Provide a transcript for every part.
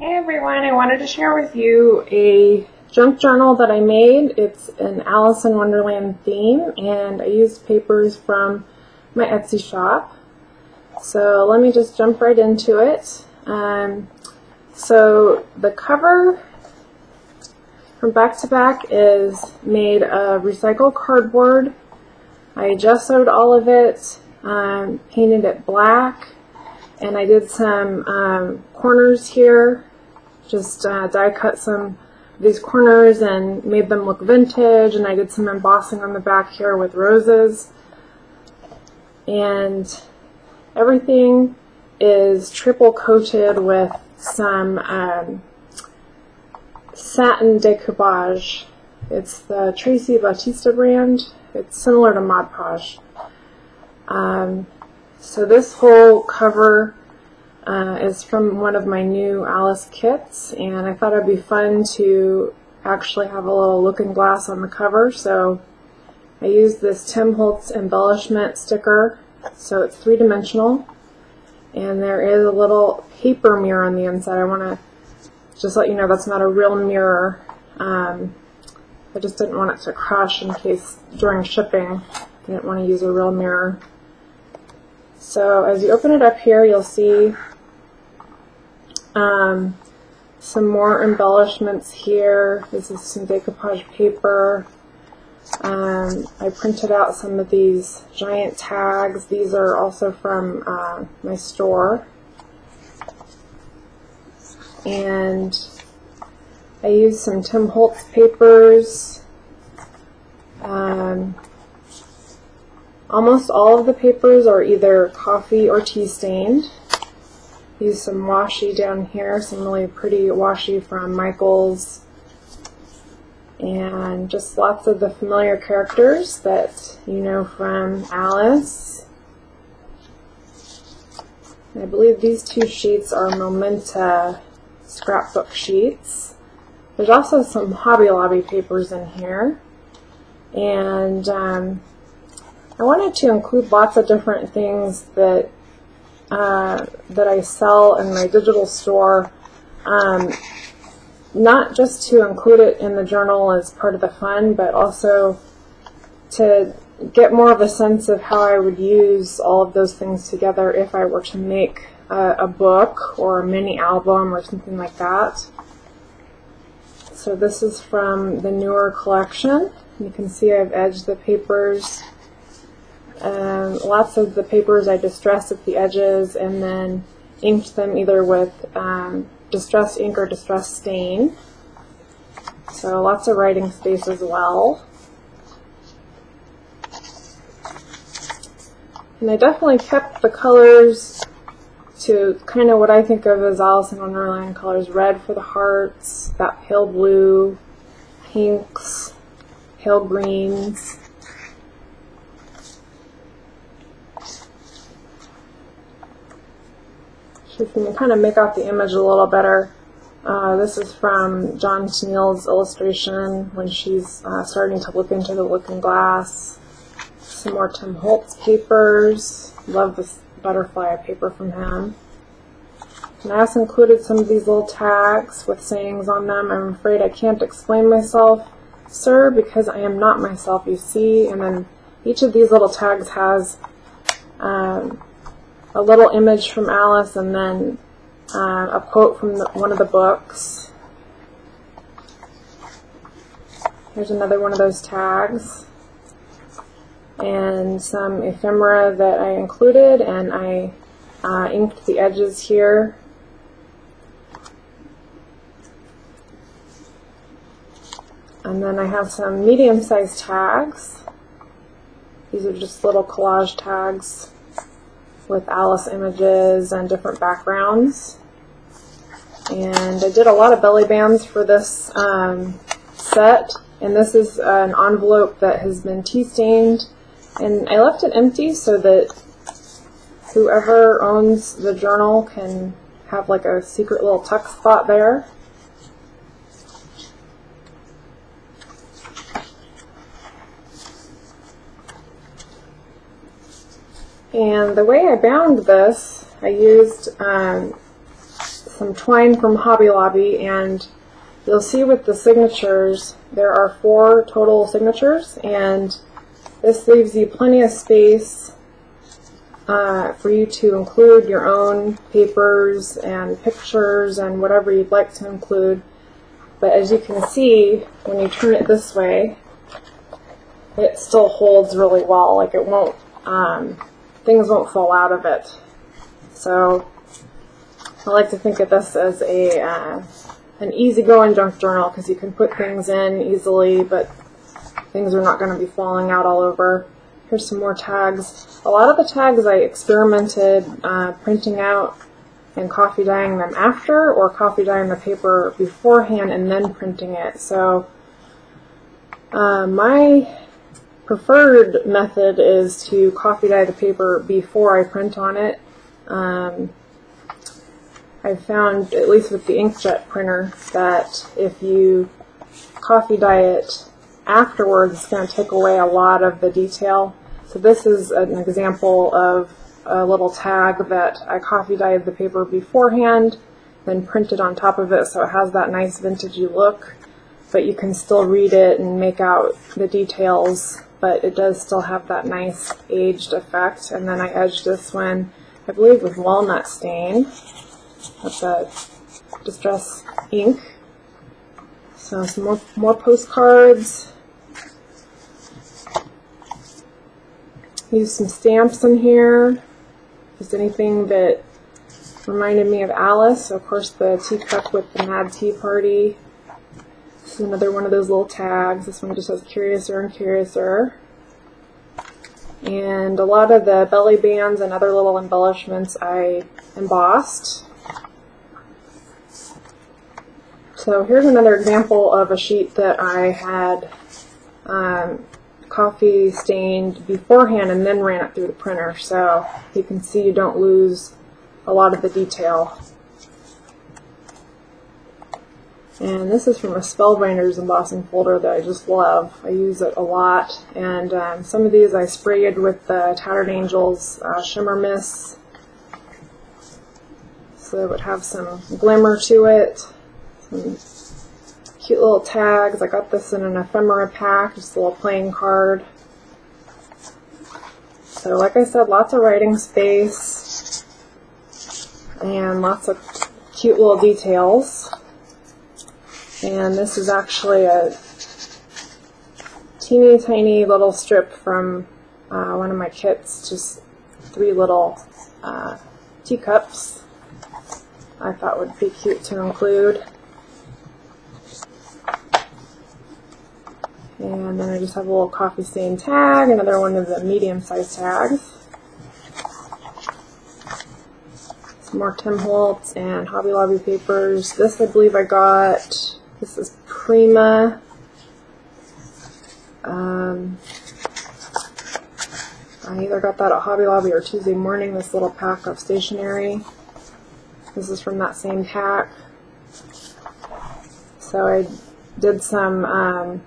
Hey everyone, I wanted to share with you a junk journal that I made. It's an Alice in Wonderland theme, and I used papers from my Etsy shop. So let me just jump right into it. So the cover from back to back is made of recycled cardboard. I gessoed all of it, painted it black, and I did some corners here. Just die cut some of these corners and made them look vintage, and I did some embossing on the back here with roses. And everything is triple coated with some satin decoupage. It's the Tracy Batista brand. It's similar to Mod Podge. So this whole cover is from one of my new Alice kits, and I thought it'd be fun to actually have a little looking glass on the cover. So I used this Tim Holtz embellishment sticker, so it's three-dimensional, and there is a little paper mirror on the inside. I want to just let you know that's not a real mirror. I just didn't want it to crash in case during shipping I didn't want to use a real mirror. So as you open it up here, you'll see some more embellishments here. This is some decoupage paper. I printed out some of these giant tags. These are also from my store. And I used some Tim Holtz papers. Almost all of the papers are either coffee or tea stained. Use some washi down here, some really pretty washi from Michaels, and just lots of the familiar characters that you know from Alice. I believe these two sheets are Momenta scrapbook sheets. There's also some Hobby Lobby papers in here, and I wanted to include lots of different things that I sell in my digital store, not just to include it in the journal as part of the fun, but also to get more of a sense of how I would use all of those things together if I were to make a book or a mini album or something like that. So this is from the newer collection. You can see I've edged the papers. Lots of the papers I distressed at the edges and then inked them either with distressed ink or distressed stain. So lots of writing space as well. And I definitely kept the colors to kind of what I think of as Alice in Wonderland colors. Red for the hearts, that pale blue, pinks, pale greens. You can kind of make out the image a little better. This is from John Tennille's illustration when she's starting to look into the looking glass. Some more Tim Holtz papers. Love this butterfly paper from him. And I also included some of these little tags with sayings on them. I'm afraid I can't explain myself, sir, because I am not myself, you see. And then each of these little tags has a little image from Alice, and then a quote from one of the books. Here's another one of those tags. And some ephemera that I included, and I inked the edges here. And then I have some medium-sized tags. These are just little collage tags with Alice images and different backgrounds. And I did a lot of belly bands for this set, and this is an envelope that has been tea stained, and I left it empty so that whoever owns the journal can have like a secret little tuck spot there. And the way I bound this, I used some twine from Hobby Lobby, and you'll see with the signatures there are 4 total signatures, and this leaves you plenty of space for you to include your own papers and pictures and whatever you'd like to include. But as you can see, when you turn it this way, it still holds really well. Like it won't, things won't fall out of it. So I like to think of this as an easygoing junk journal, because you can put things in easily, but things are not going to be falling out all over. Here's some more tags. A lot of the tags I experimented printing out and coffee dyeing them after, or coffee dyeing the paper beforehand and then printing it. So my preferred method is to coffee dye the paper before I print on it. I've found, at least with the inkjet printer, that if you coffee dye it afterwards, it's going to take away a lot of the detail. So this is an example of a little tag that I coffee dyed the paper beforehand, then printed on top of it, so it has that nice vintagey look, but you can still read it and make out the details, but it does still have that nice aged effect. And then I edged this one, I believe, with walnut stain. That's a distress ink. So some more postcards. Use some stamps in here. Just anything that reminded me of Alice. So of course the teacup with the Mad Tea Party. This is another one of those little tags. This one just says Curiouser and Curiouser. And a lot of the belly bands and other little embellishments I embossed. So here's another example of a sheet that I had coffee stained beforehand and then ran it through the printer. So you can see you don't lose a lot of the detail. And this is from a Spellbinders embossing folder that I just love. I use it a lot. And some of these I sprayed with the Tattered Angels Shimmer Mist, so it would have some glimmer to it. Some cute little tags. I got this in an ephemera pack, just a little playing card. So like I said, lots of writing space and lots of cute little details. And this is actually a teeny tiny little strip from one of my kits, just 3 little teacups I thought would be cute to include. And then I just have a little coffee stain tag, another one of the medium-sized tags. Some more Tim Holtz and Hobby Lobby papers. This I believe I got, this is Prima. I either got that at Hobby Lobby or Tuesday Morning, this little pack of stationery. This is from that same pack. So I did some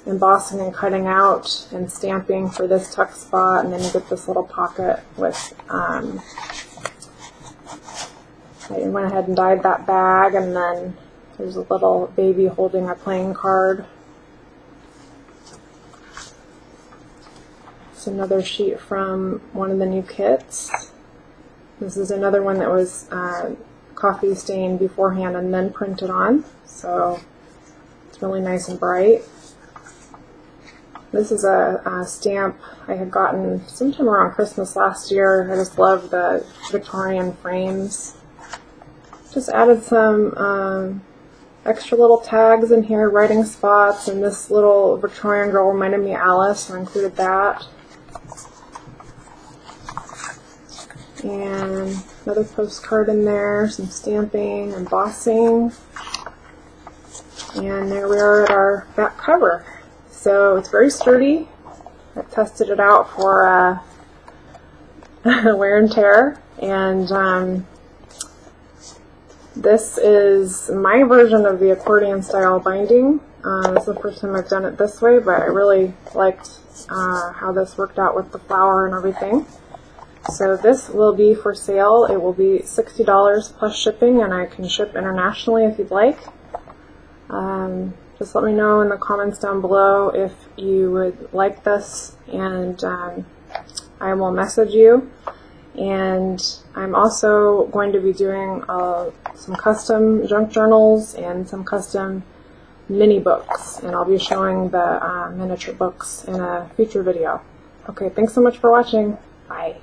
embossing and cutting out and stamping for this tuck spot, and then you get this little pocket with, I went ahead and dyed that bag, and then there's a little baby holding a playing card. It's another sheet from one of the new kits. This is another one that was coffee stained beforehand and then printed on, so it's really nice and bright. This is a stamp I had gotten sometime around Christmas last year. I just love the Victorian frames. Just added some extra little tags in here, writing spots, and this little Victorian girl reminded me of Alice, so I included that. And another postcard in there, some stamping, embossing. And there we are at our back cover. So it's very sturdy. I've tested it out for wear and tear, and this is my version of the accordion style binding. This is the first time I've done it this way, but I really liked how this worked out with the flower and everything. So this will be for sale. It will be $60 plus shipping, and I can ship internationally if you'd like. Just let me know in the comments down below if you would like this, and I will message you. And I'm also going to be doing some custom junk journals and some custom mini books, and I'll be showing the miniature books in a future video. Okay, thanks so much for watching. Bye.